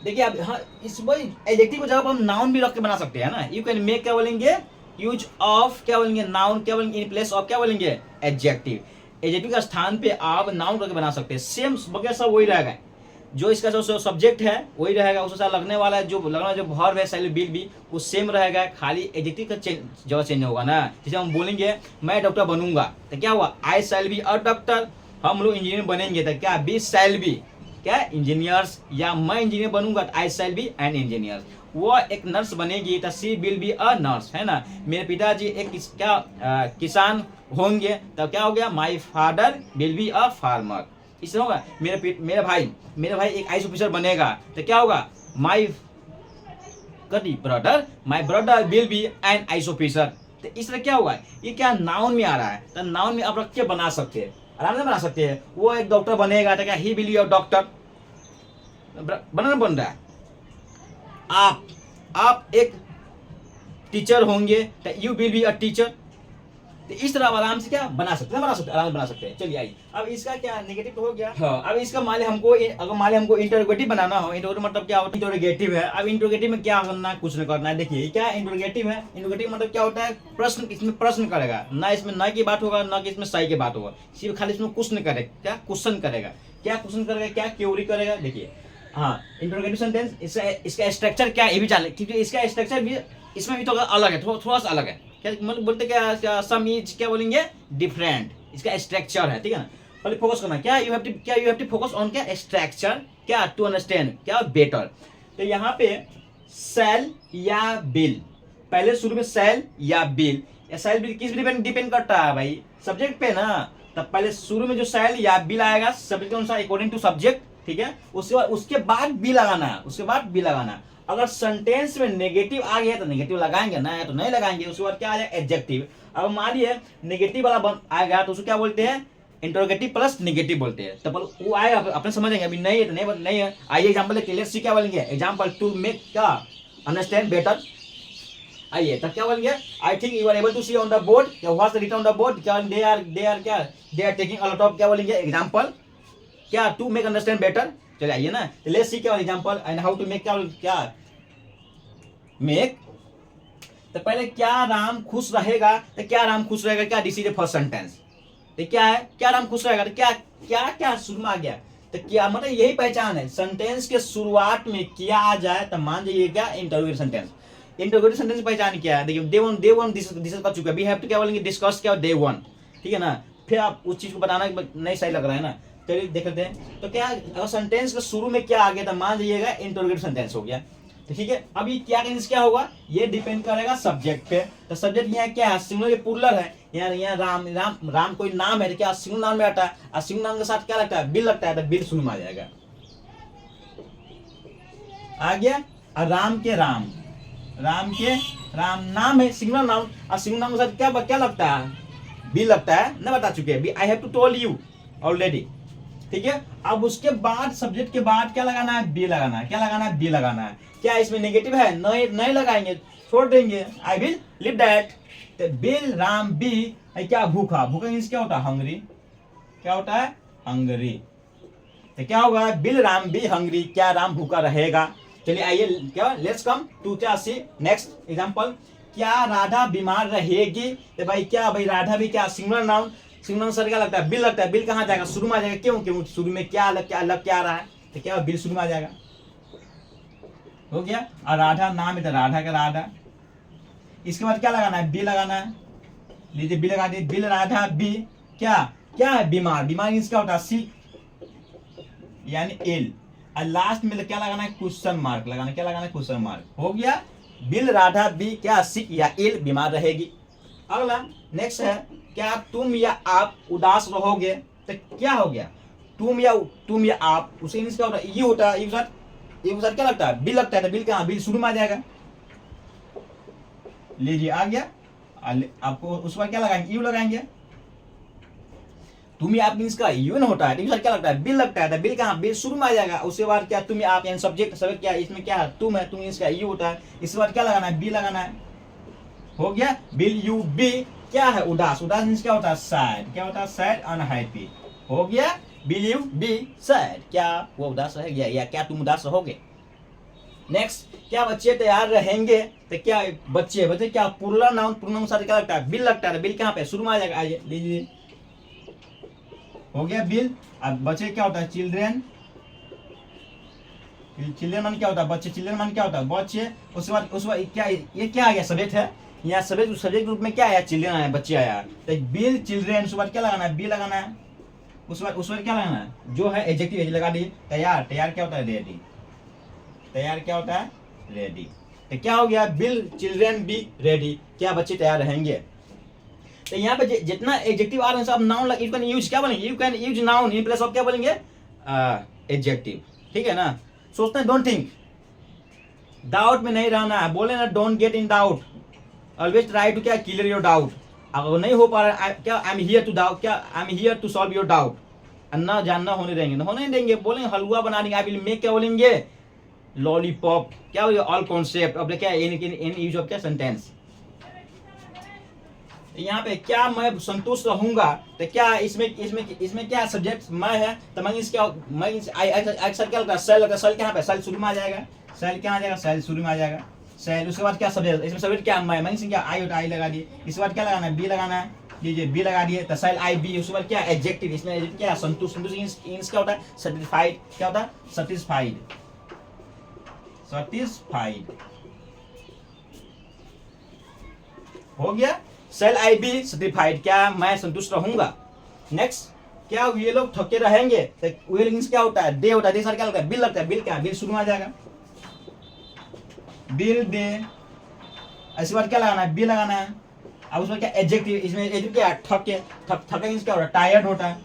देखिए अब हाँ, इस वही एडजेक्टिव को जगह हम नाउन भी रख के बना सकते हैं ना। यू कैन मेक, क्या बोलेंगे, यूज ऑफ, क्या बोलेंगे, नाउन, क्या बोलेंगे, इन प्लेस ऑफ, क्या बोलेंगे, एडजेक्टिव। एडजेक्टिव का स्थान पे आप नाउन करके बना सकते हैं। सेम वगैरह सब वही रहेगा, जो इसका जो सब्जेक्ट है वही रहेगा, उसके साथ लगने वाला जो वर्ब है, शैल बिल भी वो सेम रहेगा, खाली एडजेक्टिव का जगह चेंज होगा ना। जैसे हम बोलेंगे मैं डॉक्टर बनूंगा, तो क्या हुआ, आई शैल बी अ डॉक्टर। हम लोग इंजीनियर बनेंगे, तो क्या, बी शैल बी क्या, इंजीनियर्स। या मैं इंजीनियर बनूंगा, तो I shall be an engineer. वो एक नर्स बनेगी, तो सी विल बी अ नर्स, है ना। मेरे पिताजी एक किसान होंगे, तो क्या हो गया, my father will be a farmer. इससे होगा, मेरे भाई एक आईएएस ऑफिसर बनेगा, तो क्या होगा, my brother will be an IAS officer. तो इस तरह क्या होगा, ये क्या नाउन में आ रहा है, तो नाउन में आप रख के बना सकते हैं, आराम से बना सकते हैं। वो एक डॉक्टर बनेगा, तो क्या, he will be a doctor, बन रहा है। आप एक टीचर होंगे, तो you will be a teacher. तो इस तरह आप आराम से क्या बना सकते हैं, आराम से बना सकते हैं। चलिए आइए, अब इसका क्या नेगेटिव तो हो गया। हाँ, अब इसका मान लिया हमको, अगर मान लिया हमको इंटरोगेटिव बनाना हो, इंटरोगेटिव मतलब क्या होता है, इंटरोगेटिव है। अब इंटरोगेटिव में क्या करना है, कुछ नहीं करना है। देखिए क्या इंटरोगेटिव है, इंटरोगेटिव मतलब क्या होता है, प्रश्न, इसमें प्रश्न करेगा, ना इसमें ना की बात होगा, ना कि इसमें सही की बात होगा, सिर्फ खाली इसमें क्वेश्चन करेगा। क्या क्वेश्चन करेगा, क्या क्वेश्चन करेगा, क्या क्वेरी करेगा। देखिए हाँ, इंटरोगेटिव सेंटेंस, इसका स्ट्रक्चर क्या है ये भी जान, क्योंकि इसका स्ट्रक्चर भी इसमें भी तो अलग है, थोड़ा सा अलग है। क्या मतलब बोलते क्या, सम इज क्या बोलेंगे, डिफरेंट, इसका स्ट्रक्चर है, ठीक है ना। पहले फोकस करना, क्या you have to focus on क्या स्ट्रक्चर, क्या टू अंडरस्टैंड क्या बेटर। तो यहाँ पे सेल या बिल, पहले शुरू में सेल या बिल, सेल बिल किस पे डिपेंड करता है भाई, सब्जेक्ट पे ना। तब पहले शुरू में जो सेल या बिल आएगा सब्जेक्ट के अनुसार अकॉर्डिंग टू सब्जेक्ट, ठीक है। उसके बाद बी लगाना है, उसके बाद बी लगाना है। अगर सेंटेंस में नेगेटिव आ गया तो नेगेटिव लगाएंगे, ना तो नहीं लगाएंगे। उसके बाद क्या आ जाएगा, एडजेक्टिव। अब मान लिया नेगेटिव वाला आएगा तो उसको क्या बोलते हैं, इंटरोगेटिव प्लस नेगेटिव बोलते हैं। तो वो आएगा अपने समझेंगे, अभी नहीं है तो नहीं है। आइए एग्जांपल लेट्स सी क्या बोलेंगे, एग्जांपल टू मेक क्या अंडरस्टैंड बेटर। आइए तब क्या बोलेंगे, I think you are able to see on the board, क्या what's written on the board, क्या they are taking a lot of, क्या बोलेंगे एग्जांपल, क्या टू मेक अंडरस्टैंड बेटर। चलिए आइए ना, लेट्स सी क्या example and how to make, क्या मेक। तो पहले क्या राम खुश रहेगा, तो क्या राम खुश रहेगा, क्या this is the first sentence. तो क्या है, क्या राम खुश रहेगा, तो क्या क्या क्या शुरू में आ गया, तो क्या मतलब यही पहचान है, सेंटेंस के शुरुआत में क्या आ जाए तो मान जाइए क्या इंटरोगेटिव सेंटेंस। इंटरोगेटिव सेंटेंस पहचान क्या है, देखिए डे वन डिस्कस कर चुका है, वी हैव टू क्या बोलेंगे डिस्कस क्या डे वन, ठीक है ना। फिर आप उस चीज को बताना नहीं सही लग रहा है ना, चलिए देख लेते हैं। तो क्या अगर सेंटेंस के शुरू में क्या आ गया तो मान जाइएगा इंटरोगेटिव सेंटेंस हो गया, तो ठीक है। अब ये क्या होगा, ये डिपेंड करेगा सब्जेक्ट पे। तो सब्जेक्ट यहाँ क्या है, सिंगुलर प्लूरल है, यहाँ राम कोई नाम है तो क्या सिंगुलर नाम में आता है, और सिंगुलर नाम के साथ क्या लगता है, बिल लगता है, तो बिल शुरू में आ जाएगा, आ गया। और राम के राम नाम है सिंगुलर नाम, और सिंगुलर नाम के साथ क्या लगता है, बिल लगता है ना, बता चुके हैं, I have to told you already, ठीक है। अब उसके बाद सब्जेक्ट के बाद क्या लगाना है, बी लगाना है, क्या लगाना है, बी लगाना है। क्या इसमें नेगेटिव है, नहीं लगाएंगे, छोड़ देंगे, आई विल लिव दैट। तो बिल राम बी, क्या भूखा मीन्स क्या होता है, हंग्री, क्या होता है, हंग्री। तो क्या होगा, बिल राम बी हंग्री, क्या राम भूखा रहेगा। चलिए आइए क्या, लेट्स कम टू क्या सी नेक्स्ट एग्जांपल, क्या राधा बीमार रहेगी। तो भाई क्या, भाई राधा भी क्या सिंगुलर नाउन, सिंगुलर सर क्या लगता है, बिल लगता है, बिल कहाँ जाएगा, शुरू में आ जाएगा, क्यों शुरू में क्या अलग क्या आ रहा है, तो क्या बिल शुरू में आ जाएगा, हो गया। और राधा नाम है तो राधा का राधा, इसके बाद क्या लगाना है, बी लगाना है, लीजिए बी लगा दिए, बिल राधा बी क्या है, बीमार मीन्स क्या होता है, सी यानी इल, और लास्ट में क्या लगाना है, क्वेश्चन मार्क लगाना, क्या लगाना है, क्वेश्चन मार्क, हो गया। बिल राधा बी क्या सिक या इल बीमार रहेगी। अगला नेक्स्ट है, क्या तुम या आप उदास रहोगे। तो क्या हो गया, तुम या आप, उसे क्या होता है, ये होता है, ये क्या लगता है, बिल लगता है, तो बिल कहाँ, बिल शुरू में आ जाएगा, लीजिए आ गया। आपको उस पर क्या लगाएंगे, यू लगाएंगे। तुम या आप मीन्स का यून होता है, तो क्या लगता है, बिल लगता है, तो बिल कहाँ, बिल शुरू में आ जाएगा। उसके बाद क्या तुम या आप यानी सब्जेक्ट क्या, इसमें क्या है, तुम है, तुम इसका यू होता है, इसके बाद क्या लगाना है, बी लगाना है, हो गया। बिल यू बी क्या है, उदास मीन्स क्या होता है, सैड, क्या होता है, सैड अनहैप्पी, हो गया। बिल यू बी सैड, क्या वो उदास रहेगा, या क्या तुम उदास रहोगे। नेक्स्ट, क्या बच्चे तैयार रहेंगे। तो क्या बच्चे क्या प्लूरल नाउन साथ क्या लगता है, बिल लगता है, बिल कहाँ पे शुरू में आ जाएगा, आइए लीजिए, हो गया बिल। अब बच्चे क्या होता है, चिल्ड्रेन मान क्या होता है, बच्चे, चिल्ड्रेन मान क्या होता है, बच्चे। उसके बाद क्या, ये क्या आ गया, सब्जेक्ट है, यहाँ सब्जेक्ट रूप में क्या आया, चिल्ड्रेन आया, बच्चे आया, तो बिल चिल्ड्रेन, उसके बाद क्या लगाना है, बी लगाना है, उस बाद क्या लगाना है, जो है एडजेक्टिव लगा दिए। तैयार क्या होता है, रेडी, तैयार क्या होता है, रेडी। तो क्या हो गया, बिल चिल्ड्रेन बी रेडी, क्या बच्चे तैयार रहेंगे। तो यहाँ पे जितना एडजेक्टिव आ रहे हैं सब नाउन यू कैन यूज, क्या बोलेंगे, you can use noun in place of क्या बोलेंगे, एडजेक्टिव, ठीक है ना। सोचते हैं, डोंट थिंक, डाउट में नहीं रहना है, बोले ना don't get in doubt, always try to क्या क्लियर योर डाउट। अगर नहीं हो पा रहा है, क्या I am here to doubt, क्या I am here to solve your doubt, ना जानना होने देंगे, बोलेंगे हलवा बना देंगे, आई विल मेक क्या बोलेंगे, लॉलीपॉप, क्या बोलेंगे, ऑल कॉन्सेप्ट। अब क्या इन यूज ऑफ क्या सेंटेंस, तो यहाँ पे क्या मैं संतुष्ट रहूंगा, तो क्या इसमें इसमें इसमें क्या सब्जेक्ट मैं है, तो मैं क्या मैं अक्सर क्या लगता है सेल लगता है। सेल कहाँ पे, सेल शुरू में आ जाएगा, सेल क्या आ जाएगा, सेल शुरू में आ जाएगा सेल। उसके बाद क्या सब्जेक्ट, इसमें सब्जेक्ट क्या मैं क्या आई होता है, आई लगा दिए। इसके बाद क्या लगाना है, बी लगाना है, लीजिए बी लगा दिए, तो सेल आई बी। उसके बाद क्या एडजेक्टिव, इसमें एडजेक्टिव क्या संतुष्ट, संतुष्ट मींस क्या होता है सेटिस्फाइड, क्या होता है सेटिस्फाइड, सेटिस्फाइड हो गया। सेल आई बी सेटिस्फाइड, क्या मैं संतुष्ट रहूंगा। नेक्स्ट क्या ये लोग थके रहेंगे, तो वे मींस क्या होता है डे होता है, डे सर क्या लगता है बिल लगता है, बिल क्या बिल शुरू में आ जाएगा, बिल दे। इसके बाद क्या लगाना है, बी लगाना है। अब उसमें क्या एडजेक्टिव, इसमें एडजेक्टिव क्या थके, थका मींस क्या होता है टायर्ड होता है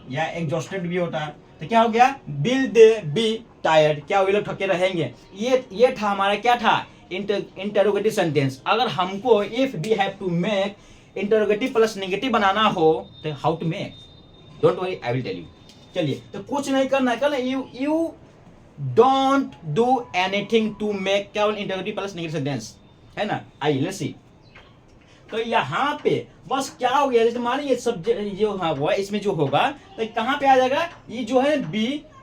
या एग्जॉस्टेड भी होता है। तो क्या हो गया बिल दे बी टायर्ड, क्या वे लोग थके रहेंगे। ये था हमारा क्या था इंटरोगेटिव सेंटेंस। अगर हमको if we have to make interrogative plus negative बनाना हो तो how to make, don't worry I will tell you. चलिए तो कुछ नहीं करना है, करना you don't do anything to make केवल इंटरोगेटिव प्लस नेगेटिव सेंटेंस, है ना। आइए लेट्स सी। तो यहाँ पे बस क्या हो गया, जैसे मानिए ये सब्जेक्ट जो हाँ हुआ इसमें जो होगा तो कहाँ पे आ जाएगा, ये जो है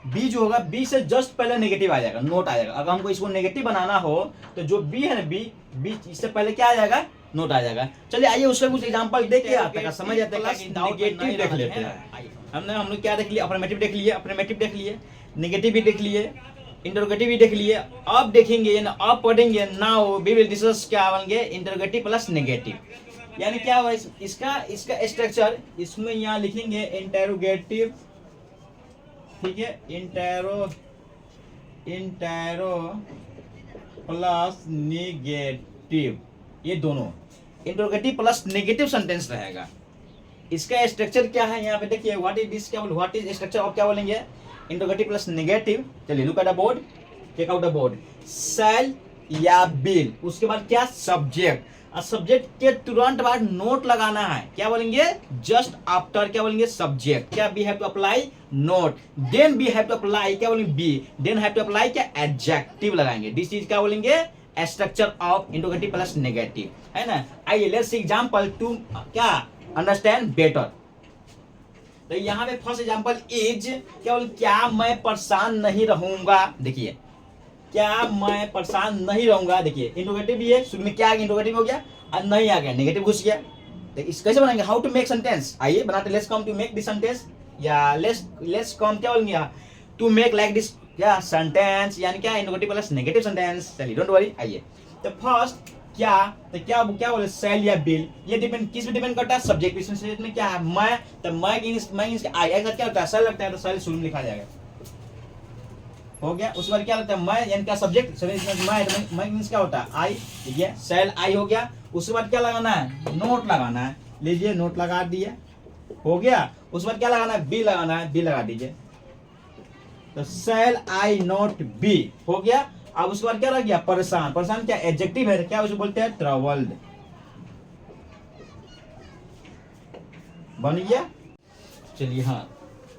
बी जो होगा बी से जस्ट पहले नेगेटिव आ जाएगा, नोट आ जाएगा। अगर हमको इसको नेगेटिव बनाना हो तो जो बी है ना बी इससे पहले क्या आ जाएगा, नोट आ जाएगा। चलिए आइए उसका कुछ एग्जांपल देखिए, आप तक समझ जाते हैं। नेगेटिव देख लेते हैं, हम लोग क्या देख लिए, अफर्मेटिव देख लिए, अफर्मेटिव देख लिए, नेगेटिव भी देख लिए, इंटरोगेटिव भी देख लिए। अब देखेंगे ना, अब पढ़ेंगे नाउ वी विल डिस्कस क्या बनेंगे इंटरोगेटिव प्लस नेगेटिव, यानी क्या हुआ इसका स्ट्रक्चर। इसमें यहाँ लिखेंगे इंटरोगेटिव, ठीक है, इंटेरो प्लस नेगेटिव, ये दोनों इंटरोगेटिव प्लस नेगेटिव सेंटेंस रहेगा। इसका स्ट्रक्चर क्या है यहाँ पे देखिए, व्हाट इज दिस, क्या व्हाट इज स्ट्रक्चर ऑफ क्या बोलेंगे इंटरोगेटिव प्लस नेगेटिव। चलिए look at the board, take out the board. Shall या बिल, उसके बाद क्या सब्जेक्ट, और सब्जेक्ट के तुरंत बाद नोट लगाना है, क्या बोलेंगे जस्ट आफ्टर, क्या बोलेंगे सब्जेक्ट, क्या we have to apply not, then we have to apply क्या बोलेंगे be, then have to apply क्या एडजेक्टिव लगाएंगे। दिस चीज क्या बोलेंगे structure of interrogative plus negative, है ना। आइए लेट्स सी एग्जांपल टू क्या अंडरस्टैंड बेटर। तो यहाँ पे फर्स्ट एग्जांपल इज क्या बोले, क्या मैं परेशान नहीं रहूंगा। देखिए क्या मैं परेशान नहीं रहूंगा, देखिए इंटरोगेटिव भी है, शुरू में क्या इंटरोगेटिव हो गया और नहीं आ गया नेगेटिव घुस गया। तो इस कैसे बनाएंगे, हाउ टू मेक सेंटेंस, आइए बनाते। Let's come to make this sentence, या लेट्स कम क्या बोलेंगे टू मेक लाइक दिस क्या सेंटेंस, यानी क्या इंटरोगेटिव प्लस नेगेटिव सेंटेंस। चलिए डोंट वरी, आइए। तो फर्स्ट क्या, तो क्या बोले सेल या बिल, ये डिपेंड किस पे डिपेंड करता है सब्जेक्ट। इसमें सब्जेक्ट में क्या है मैं, तो मैं इसके आई साथ क्या लगता है सेल लगता है, तो सेल शुरू में लिखा जाएगा, हो गया। उसके बाद क्या लगता है मैं, यानी क्या सब्जेक्ट मैं मींस क्या होता है आई, ठीक है सेल आई हो गया। उसके बाद क्या लगाना है नोट लगाना है, लीजिए नोट लगा दिए, हो गया। उसके बाद क्या लगाना है बी लगाना है, बी लगा दीजिए, तो सेल आई नोट बी हो गया। अब उसके बाद क्या रह गया परेशान, परेशान क्या एडजेक्टिव है, क्या उसको बोलते हैं ट्रबल्ड, बन गया। चलिए हाँ,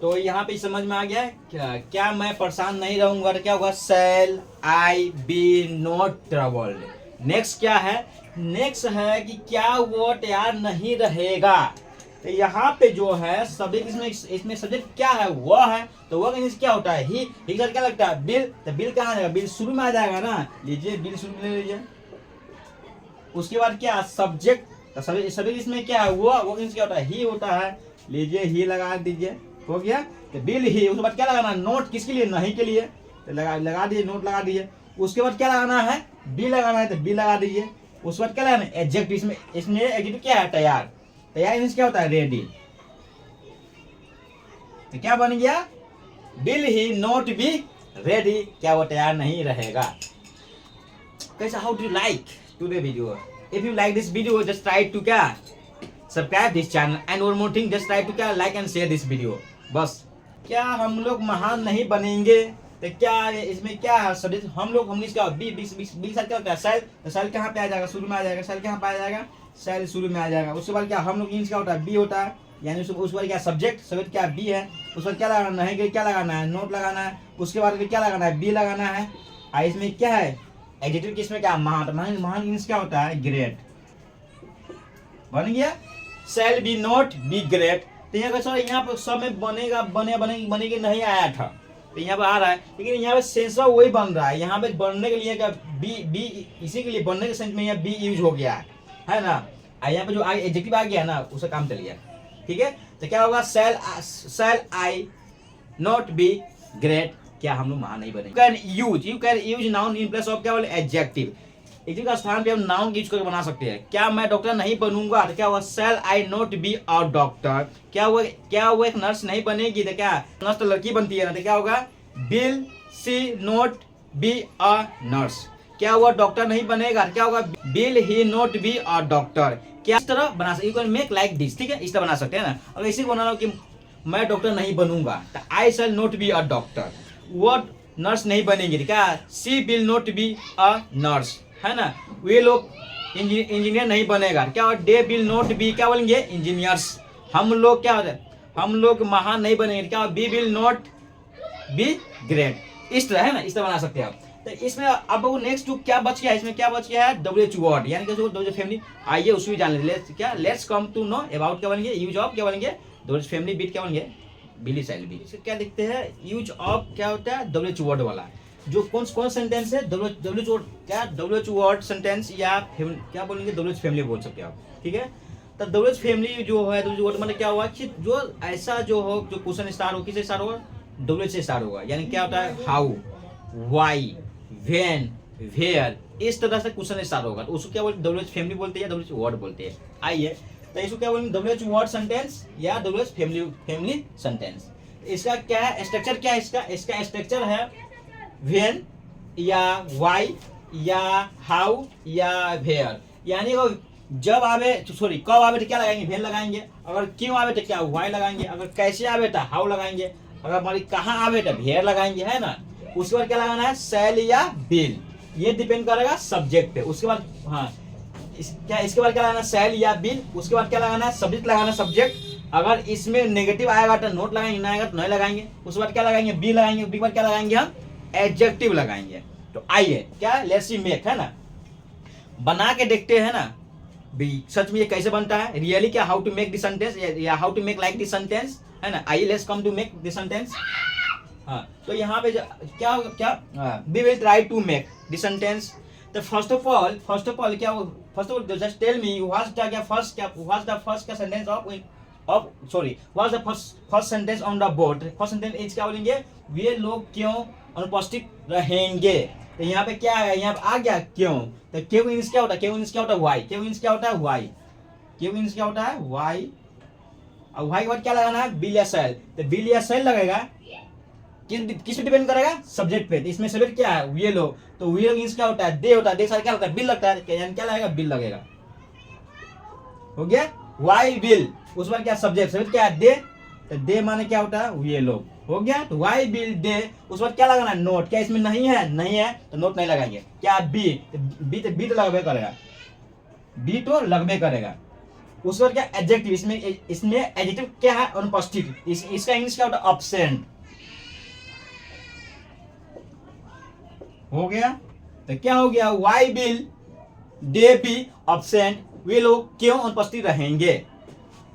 तो यहाँ पे समझ में आ गया है क्या मैं परेशान नहीं रहूंगा, तो क्या होगा shall I be not troubled. Next क्या है, नेक्स्ट है कि क्या वो तैयार नहीं रहेगा। तो यहाँ पे जो है सब्जेक्ट, इसमें सब्जेक्ट क्या है वह है, तो वह क्या होता है ही सर क्या लगता है बिल, तो बिल कहाँ आ जाएगा, बिल शुरू में आ जाएगा ना, लीजिए बिल शुरू में ले लीजिए। उसके बाद क्या सब्जेक्ट, तो सब्जेक्ट इसमें क्या है वो क्या होता है ही होता है, लीजिए ही लगा दीजिए, हो गया। तो बिल ही, उसके बाद क्या लगाना नोट, किसके लिए नहीं के लिए, तो लगा दीजिए नोट लगा दीजिए। उसके बाद क्या लगाना है बी लगाना है, तो बी लगा दीजिए। उसके बाद क्या लगाना है एडजेक्टिव, इसमें एडजेक्टिव क्या है तैयार, तैयार मींस क्या होता है रेडी, तो क्या बन गया will he not be ready, क्या वो तैयार नहीं रहेगा। कैसा, how do you like today video, if you like this video just try to क्या subscribe this channel and one more thing just try to क्या like and share this video. बस क्या हम लोग महान नहीं बनेंगे, तो क्या इसमें क्या है सब्जेक्ट, हम लोग इसका बी साथ क्या होता है सेल, तो सेल कहाँ पे आ जाएगा शुरू में आ जाएगा, सेल कहाँ पे आ जाएगा सेल शुरू में आ जाएगा। उसके बाद क्या हम लोग क्या होता है बी होता है, यानी उसके बाद क्या सब्जेक्ट क्या बी है। उसके बाद क्या लगाना है, क्या लगाना है नोट लगाना है। उसके बाद क्या लगाना है बी लगाना है। इसमें क्या है एडजेक्टिव, किसमें क्या महान, महान मींस क्या होता है ग्रेट, बन गया। Shall be not be great, तो यहाँ सर यहाँ पर सब में बनेगा बनेगी नहीं आया था, तो यहाँ पे आ रहा है, लेकिन यहाँ पे सेंस वही बन रहा है। यहाँ पे बनने के लिए क्या बी इसी के लिए बनने के सेंस में यहाँ बी यूज हो गया है ना। यहाँ पे जो एडजेक्टिव आ गया ना उसका काम चल गया। ठीक है, तो क्या होगा, शैल आई नॉट बी ग्रेट, क्या हम लोग महान नहीं बनेंगे। You can use noun in place of क्या बोले एडजेक्टिव, एडजेक्टिव का स्थान पे हम नाउन यूज करके बना सकते हैं। क्या मैं डॉक्टर नहीं बनूंगा, तो क्या हुआ, शैल आई नॉट बी अ डॉक्टर। क्या हुआ एक नर्स नहीं बनेगी, तो क्या नर्स तो लड़की बनती है ना, तो क्या होगा, will see not be a nurse. क्या हुआ, डॉक्टर नहीं बनेगा, क्या होगा, will he not be a doctor. क्या इस तरह बना सकते, you can make like this, ठीक है, इस तरह बना सकते हैं ना। अगर इसी को बना लो कि मैं डॉक्टर नहीं बनूंगा, तो I shall not be a doctor. वो नर्स नहीं बनेगी, क्या, she will not be a nurse, है ना। वे लोग इंजीनियर नहीं बनेगा, क्या, दे विल नॉट बी क्या बोलेंगे, इंजीनियर्स। हम लोग क्या होता है, हम लोग महान नहीं बनेंगे, क्या, we will not be great. इस तरह है ना, इस तरह बना सकते हैं आप। तो इसमें अब वो नेक्स्ट क्या बच गया है, इसमें क्या बच गया है, WH वर्ड, यानी कि WH फैमिली। आइए उसको भी जान लेते, let's come to know about क्या बनेंगे, यूज ऑफ क्या बनेंगे, WH फैमिली बीट क्या बनेंगे, बिली शैल बी। क्या देखते हैं, यूज ऑफ क्या होता है, WH वर्ड वाला, जो कौन सेंटेंस है, WH वर्ड, क्या WH वर्ड सेंटेंस, या क्या बोलेंगे, WH फैमिली बोल सकते हैं आप। ठीक है, तो WH फैमिली जो है, WH वर्ड मतलब क्या हुआ कि जो ऐसा जो हो, जो क्वेश्चन स्टार्ट हो, किससे स्टार्ट होगा, WH से स्टार्ट होगा। यानी क्या होता है, हाउ, वाई, व्हेन, वेयर, इस तरह से क्वेश्चन स्टार्ट होगा, तो उसको क्या बोलते हैं, WH फैमिली बोलते हैं या WH वर्ड बोलते हैं। आइए, तो इसको क्या बोलेंगे, WH वर्ड सेंटेंस या WH फैमिली सेंटेंस। इसका क्या है स्ट्रक्चर, क्या है इसका स्ट्रक्चर है, व्हेन या वाई या हाउ या वेयर। यानी वो जब आवे, सॉरी कब आवे तो क्या लगाएंगे, व्हेन लगाएंगे, अगर क्यों आवे तो क्या वाई लगाएंगे, अगर कैसे आवे तो हाउ लगाएंगे, अगर हमारी कहाँ आवे तो वेयर लगाएंगे, है ना। उसके बाद क्या लगाना है, शैल या विल, ये डिपेंड करेगा सब्जेक्ट पे। उसके बाद हाँ इसके बाद क्या लगाना है, शैल या विल। उसके बाद क्या लगाना है, सब्जेक्ट लगाना है, सब्जेक्ट। अगर इसमें नेगेटिव आएगा तो नोट लगाएंगे, ना आएगा तो नहीं लगाएंगे। उसके बाद क्या लगाएंगे, बी लगाएंगे। बी के बाद क्या लगाएंगे, हम एडजेक्टिव लगाएंगे। तो आइए क्या, लेट्स सी मेक, है ना, बना के देखते हैं ना भी सच में ये कैसे बनता है, रियली क्या, how to make this sentence या how to make like this sentence, है ना। आइए let's come to make this sentence. हाँ, तो यहाँ पे क्या we will try to make this sentence. तो फर्स्ट ऑफ ऑल क्या, first of all just tell me what's the first sentence of sorry what's the first sentence on the board. First sentence is क्या बोलेंगे, वे लोग क्यों अनुपस्थित रहेंगे। तो यहाँ पे क्या है, यहाँ पे आ गया क्यों, तो क्यों मींस क्या होता है, क्यों मींस क्या होता है, वाई। क्यों मींस क्या होता है, वाई। क्यों मींस क्या होता है, वाई। और वाई के बाद क्या लगाना है, बिल या शैल। तो बिल या शैल लगेगा, किस पे डिपेंड करेगा, सब्जेक्ट पे। तो इसमें सब्जेक्ट क्या है, वे लोग। तो वे लोग मींस क्या होता है, दे होता है, दे साथ क्या होता है, बिल लगता है, यानी क्या लगेगा, बिल लगेगा। हो गया, वाई बिल। उस बार क्या, सब्जेक्ट क्या है, दे। तो दे माने क्या होता है, वे लोग। हो गया, तो वाई बिल दे। उस बार क्या लगाना है, नोट। क्या इसमें नहीं है तो नोट नहीं लगाएंगे। क्या, बी तो लगभग करेगा, बी तो लगभग करेगा। उस बार क्या, एडजेक्टिव। इसमें एडजेक्टिव क्या है, अनुपस्थित। इसका इंग्लिश क्या होता है, एब्सेंट। हो गया, तो क्या हो गया, why will they be absent, वे लोग क्यों अनुपस्थित रहेंगे।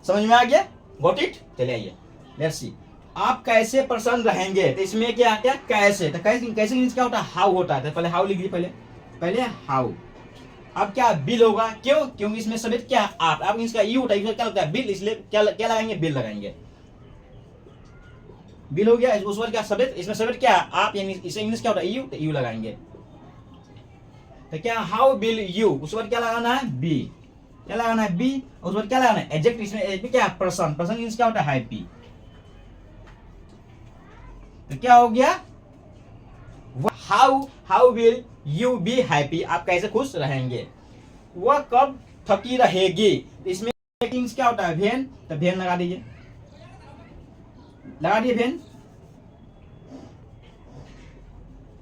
समझ में आ गया, गॉट इट। चलिए आइए लेट्स सी, आप कैसे प्रसन्न रहेंगे। तो इसमें क्या क्या, कैसे। तो कैसे मींस क्या होता है, हाउ होता है। तो पहले हाउ लिख लीजिए, पहले हाउ। अब क्या, बिल होगा, क्यों, क्योंकि इसमें सब्जेक्ट क्या, आप इसका यू होता है, क्या लगता है, बिल, इसलिए क्या लगाएंगे, बिल लगाएंगे। बिल हो गया। उस बार क्या, सब्जेक्ट, इसमें सब्जेक्ट क्या, आप, यानी इसे इंग्लिश क्या होता है, यू, तो यू लगाएंगे। तो क्या, हाउ बिल यू। उस बार क्या लगाना है, बी। क्या लगाना है, बी। उस बार क्या लगाना है, एडजेक्टिव। इसमें क्या, पर्सन मींस क्या होता है, हैप्पी। तो क्या हो गया, how will you be happy, आप कैसे खुश रहेंगे। वह कब थकी रहेगी। इसमें क्या होता है, वेन। तो वेन लगा दीजिए, वेन।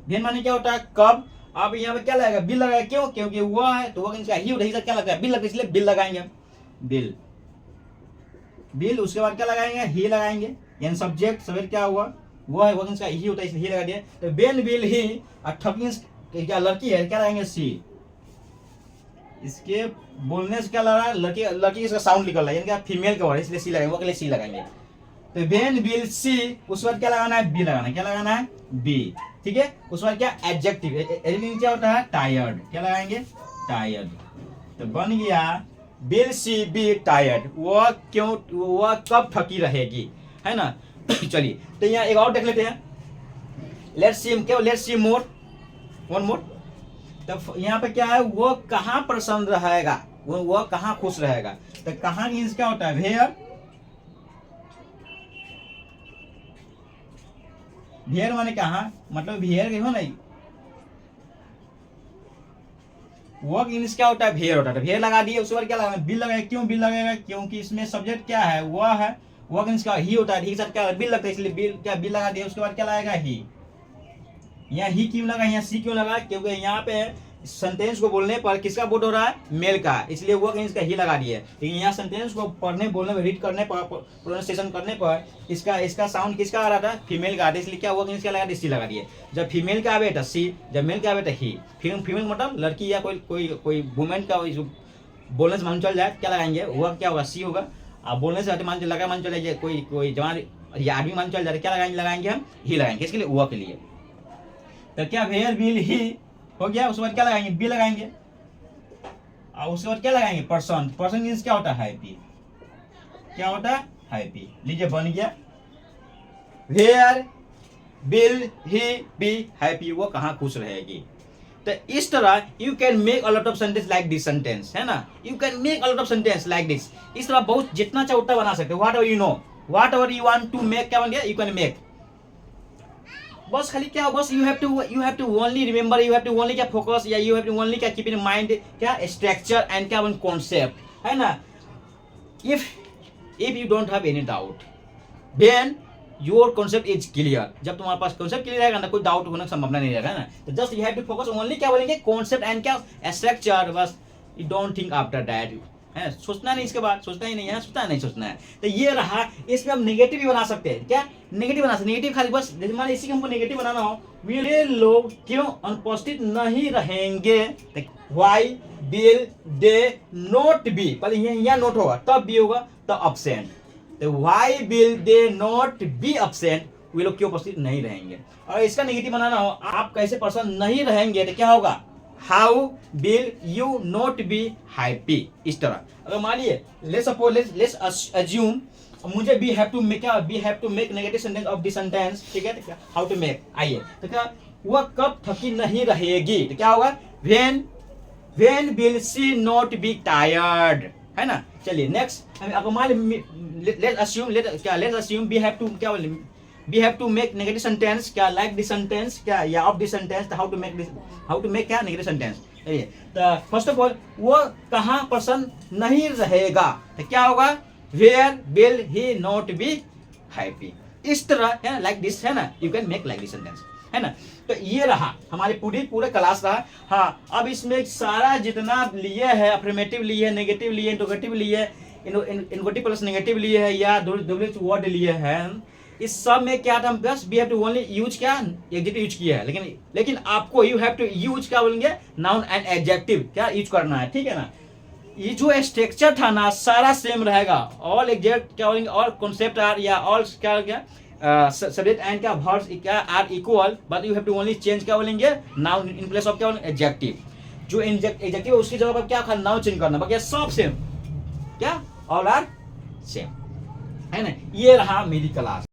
वेन माने क्या होता है, कब। अब यहाँ पे क्या लगेगा, बिल लगाएगा। क्यों, क्योंकि वह है, तो वह ही क्या लगता है, बिल लगता है, इसलिए बिल लगाएंगे, बिल। उसके बाद क्या लगाएंगे, ही लगाएंगे, यानी सब्जेक्ट क्या हुआ, वो है, वह ही होता है, इसलिए ही लगा दिया। तो बेन विल ही, थकिंग क्या लड़की है, क्या लगाएंगे, सी। इसके बोलने से क्या लग रहा है, लड़की लड़की इसका साउंड निकल रहा है, यानी फीमेल का वर्ड, इसलिए सी लगाएंगे, वो के लिए सी लगाएंगे। तो वेन विल सी, उस बाद क्या लगाना है, बी लगाना है। क्या लगाना है, बी, ठीक है। उस बाद क्या, एडजेक्टिव, एडजेक्टिव क्या होता है, टायर्ड। क्या लगाएंगे, टायर्ड। तो बन गया विल सी बी टायर्ड, वह क्यों, वह कब थकी रहेगी, है ना। चलिए, तो यहाँ एक और देख लेते हैं, लेट्स सी, क्या, let's see more, one more. तो यहाँ पे क्या है, वो कहाँ प्रसन्न रहेगा, वो कहाँ खुश रहेगा। तो कहाँ मीन्स क्या होता है, वेयर, वेयर माने कहाँ, मतलब वेयर हो नहीं, वर्क मीन्स क्या होता है, वेयर होता है। वेयर लगा दिए, उसके बाद क्या लगाना, बिल लगाएगा। क्यों बिल लगेगा, क्योंकि इसमें सब्जेक्ट क्या है, वह है, वर्क मीन्स क्या, ही होता है, ही के साथ क्या बिल लगता है, इसलिए बिल, क्या बिल लगा दिया। उसके बाद क्या लगाएगा, ही। यहाँ ही क्यों लगा, यहाँ सी क्यों लगा, क्योंकि यहाँ पे सेंटेंस को बोलने पर किसका बोर्ड हो रहा है, मेल का, इसलिए वर्क मीन्स का ही लगा दिए। लेकिन यहाँ सेंटेंस को पढ़ने, बोलने में, रीड करने पर, प्रोनाउंसिएशन करने पर इसका साउंड किसका आ रहा था, फीमेल का आ रहा था, इसलिए क्या वर्क मीन्स क्या लगा दिया, सी लगा दिए। जब फीमेल का आवे तो सी, जब मेल का आवे तो ही। फीमेल मतलब लड़की या कोई वुमेन का बोलने से मान चल जाए, क्या लगाएंगे, वर्क क्या होगा, सी होगा। आप बोलने से मान लगा, मान चल जाए, कोई जवान या आदमी मान चल जाए, क्या लगाएंगे हम, ही लगाएंगे, इसके लिए वर्क के लिए। तो क्या, वेयर विल ही हो गया। उसके बाद क्या लगाएंगे, बी लगाएंगे। और उसके बाद क्या लगाएंगे, पर्सन। पर्सन मीन्स क्या होता है, हैप्पी। क्या होता है, हैप्पी। लीजिए बन गया, where will he be happy, वो कहाँ खुश रहेगी। तो इस तरह you can make a lot of sentence like this sentence, है ना। You can make a lot of sentence like this, इस तरह बहुत जितना चाहे उतना बना सकते हो। Whatever you know, whatever you want to make, क्या बन गया, यू कैन मेक। बस खाली क्या, बस you have to only remember, you have to only क्या फोकस, या यू हैव टू ओनली क्या कीप इन माइंड क्या स्ट्रक्चर एंड क्या वन कॉन्सेप्ट, है ना। If you don't have any doubt, then your concept is clear. जब तुम्हारे पास concept clear रहेगा ना, कोई डाउट होने की संभावना नहीं रहेगा, है ना। तो just you have to focus only क्या बोलेंगे, कॉन्सेप्ट एंड क्या स्ट्रक्चर, बस you don't think after that, है। सोचना नहीं, इसके बाद सोचना ही नहीं है, सोचना नहीं, सोचना है। तो ये रहा, इसमें हम नेगेटिव भी बना सकते हैं। क्या, नेगेटिव बना सकते, नेगेटिव खाली बस मान इसी को हमको नेगेटिव बनाना हो, वे लोग क्यों अनुपस्थित नहीं रहेंगे, why will they not B, पहले यहाँ नोट होगा, तब भी होगा, तब अब्सेंट। तो why will they not be absent, वे लोग क्यों उपस्थित नहीं रहेंगे। और इसका नेगेटिव बनाना हो, आप कैसे पर्सन नहीं रहेंगे, तो क्या होगा, how will you not be happy. इस तरह अगर मानिए, लेट्स अज्यूम मुझे बी हैव टू मेक, क्या, be have to make negative sentence of this sentence, ठीक है। तो हाउ टू मेक, आइए, तो क्या, वह कब थकी नहीं रहेगी, तो क्या होगा, when will she not be tired, है ना। चलिए नेक्स्ट, अगर मान let's assume be have to, क्या बोले, we have to make negative sentence, क्या like this sentence, क्या या of this sentence, how to make क्या negative sentence। चलिए, तो फर्स्ट ऑफ ऑल वो कहाँ पसंद नहीं रहेगा, तो क्या होगा, where will he not be happy। इस तरह है, like this, है ना, you can make like this sentence, है ना। तो ये रहा हमारे पूरे क्लास रहा। हाँ, अब इसमें सारा जितना लिए है, अफर्मेटिव लिए है, नेगेटिव लिए, इंटरोगेटिव लिए, इंटरोगेटिव प्लस नेगेटिव लिए है, या डब्ल्यू वर्ड लिए हैं, इस सब में क्या था, बस we have to only use क्या, एडजेक्टिव यूज किया है। लेकिन आपको यू हैव टू यूज क्या बोलेंगे, नाउन एंड एडजेक्टिव क्या यूज करना है, ठीक है ना। ये जो स्ट्रक्चर था ना, सारा सेम रहेगा। ऑल एग्जैक्ट क्या बोलेंगे, ऑल कॉन्सेप्ट आर, या ऑल क्या सब्जेक्ट एंड क्या वर्ब्स क्या are equal, but you have to only change क्या बोलेंगे, नाउन इन प्लेस ऑफ क्या बोलेंगे, एडजेक्टिव। जो एडजेक्टिव है उसकी जगह पर क्या खाली नाउन चेंज करना, बाकी सब सेम, क्या ऑल आर सेम, है ना। ये रहा मेरी क्लास।